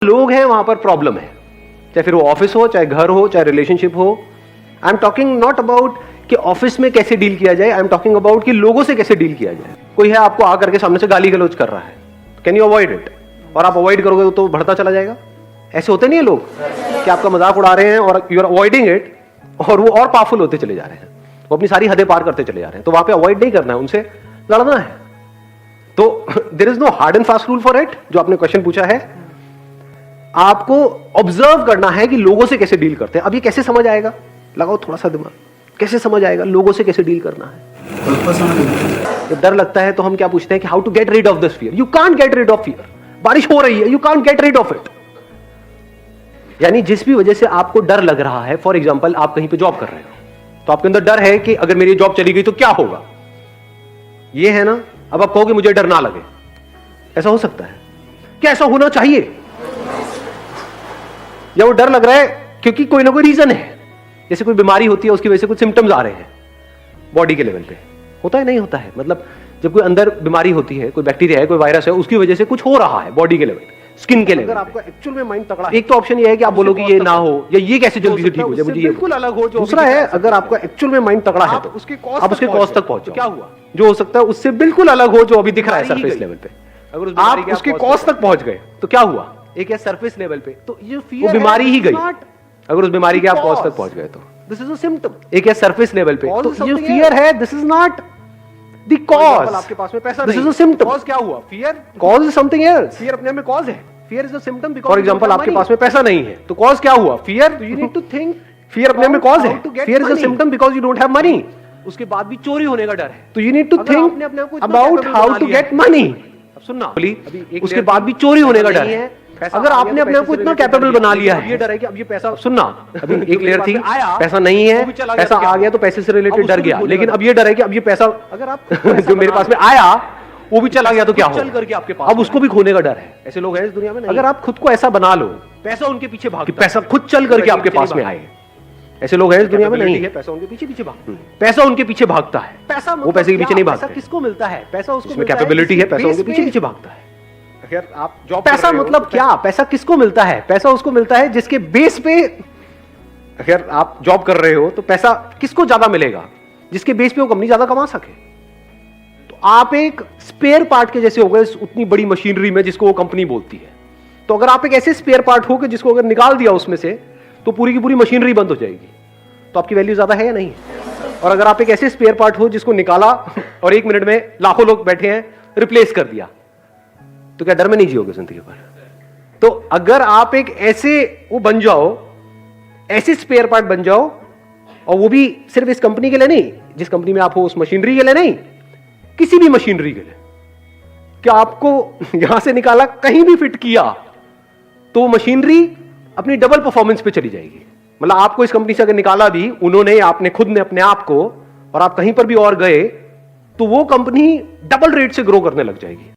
लोग हैं वहां पर प्रॉब्लम है, चाहे फिर वो ऑफिस हो, चाहे घर हो, चाहे रिलेशनशिप हो। I am talking not about कि ऑफिस में कैसे डील किया जाए, आई एम टॉकिंग अबाउट कि लोगों से कैसे डील किया जाए। कोई है आपको आकर के सामने से गाली गलौज कर रहा है, कैन यू अवॉइड इट? और आप अवॉइड करोगे तो बढ़ता चला जाएगा। ऐसे होते नहीं है लोग कि आपका मजाक उड़ा रहे हैं और यू आर अवॉइडिंग इट, और वो और पावरफुल होते चले जा रहे हैं, वो अपनी सारी हदें पार करते चले जा रहे हैं। तो वहां पे अवॉइड नहीं करना है, उनसे लड़ना है। तो there is no hard and fast rule for it. जो आपने क्वेश्चन पूछा है, आपको ऑब्जर्व करना है कि लोगों से कैसे डील करते हैं। अब ये कैसे समझ आएगा? लगाओ थोड़ा सा दिमाग, कैसे समझ आएगा लोगों से कैसे डील करना है? जब डर लगता है तो हम क्या पूछते हैं कि how to get rid of this fear. You can't get rid of fear. बारिश हो रही है, you can't get rid of it. यानी जिस भी वजह से आपको डर लग रहा है, फॉर एग्जाम्पल आप कहीं पे जॉब कर रहे हो तो आपके अंदर डर है कि अगर मेरी जॉब चली गई तो क्या होगा, ये है ना। अब आप कहोगे मुझे डर ना लगे, ऐसा हो सकता है क्या? ऐसा होना चाहिए? या वो डर लग रहा है क्योंकि कोई ना कोई रीजन है, जैसे कोई बीमारी होती है उसकी वजह से कुछ सिम्टम्स आ रहे हैं बॉडी के लेवल पे, होता है नहीं होता है? मतलब जब कोई अंदर बीमारी होती है, कोई बैक्टीरिया है, कोई वायरस है, उसकी वजह से कुछ हो रहा है बॉडी के लेवल, स्किन के लेवल। अगर आपका एक्चुअल में माइंड तगड़ा है, एक तो ऑप्शन ये है कि आप बोलो कि ये ना हो, या ये कैसे जल्दी से ठीक हो जाए, मुझे ये बिल्कुल अलग हो। दूसरा है, अगर आपका एक्चुअल में माइंड तगड़ा है तो आप उसके कॉज तक पहुंच, क्या हुआ जो हो सकता है उससे बिल्कुल अलग हो जो अभी दिख रहा है सरफेस लेवल पे। अगर आप उसके कॉज तक पहुंच गए तो क्या हुआ? एक है सरफेस लेवल पे, तो ये वो बीमारी ही गई। अगर उस बीमारी के आप कॉज तक पहुंच गए तो दिस इज अ सिम्पटम। एक है सरफेस लेवल पे, तो ये फियर है, this is not the cause. आपके पास में पैसा नहीं, this is a symptom. Cause क्या हुआ? Fear. Cause is something else. Fear अपने आप में कॉज है, fear is a symptom. For example आपके पास में पैसा नहीं है तो कॉज क्या हुआ? Fear. You need to think, fear अपने आप में कॉज है, fear is a symptom because you don't have money. उसके बाद भी चोरी होने का डर है, तो you need to think about how to get money. अब सुनना, उसके बाद भी चोरी होने का डर है। अगर आपने अपने आप को इतना कैपेबल बना लिया है, ये डर है कि अब ये पैसा, सुनना, अभी एक लेयर थी, पैसा नहीं है, पैसा आ गया तो पैसे से रिलेटेड डर गया, लेकिन अब ये डर है कि अब ये पैसा अगर आप जो मेरे पास में आया वो भी चला गया तो क्या होगा? चल करके आपके पास अब उसको भी खोने का डर है। ऐसे लोग हैं इस दुनिया में। अगर आप खुद को ऐसा बना लो, पैसा उनके पीछे भाग, पैसा खुद चल करके आपके पास में आए, ऐसे लोग हैं इस दुनिया में नहीं है। पैसा उनके पीछे भागता है, पैसा उनके पीछे भागता है, पैसा वो पैसे के पीछे नहीं भागता। किसको मिलता है पैसा? उसको कैपेबिलिटी है, पैसा उनके पीछे भागता है। अगर आप जॉब, पैसा मतलब क्या? पैसा किसको मिलता है? पैसा उसको मिलता है जिसके बेस पे, अगर आप जॉब कर रहे हो तो पैसा किसको ज्यादा मिलेगा? जिसके बेस पे वो कंपनी ज्यादा कमा सके। तो आप एक स्पेयर पार्ट के जैसे हो गए उतनी बड़ी मशीनरी में जिसको वो कंपनी बोलती है। तो अगर आप एक ऐसे स्पेयर पार्ट हो कि जिसको अगर निकाल दिया उसमें से तो पूरी की पूरी मशीनरी बंद हो जाएगी, तो आपकी वैल्यू ज्यादा है या नहीं? और अगर आप एक ऐसे स्पेयर पार्ट हो जिसको निकाला और 1 मिनट में लाखों लोग बैठे हैं, रिप्लेस कर दिया, तो क्या डर में नहीं जियोगे जिंदगी भर? तो अगर आप एक ऐसे वो बन जाओ, ऐसे स्पेयर पार्ट बन जाओ, और वो भी सिर्फ इस कंपनी के लिए नहीं, जिस कंपनी में आप हो उस मशीनरी के लिए नहीं, किसी भी मशीनरी के लिए, क्या आपको यहां से निकाला, कहीं भी फिट किया तो मशीनरी अपनी डबल परफॉर्मेंस पे चली जाएगी। मतलब आपको इस कंपनी से अगर निकाला भी उन्होंने, आपने खुद ने अपने आप को, और आप कहीं पर भी और गए तो वो कंपनी डबल रेट से ग्रो करने लग जाएगी।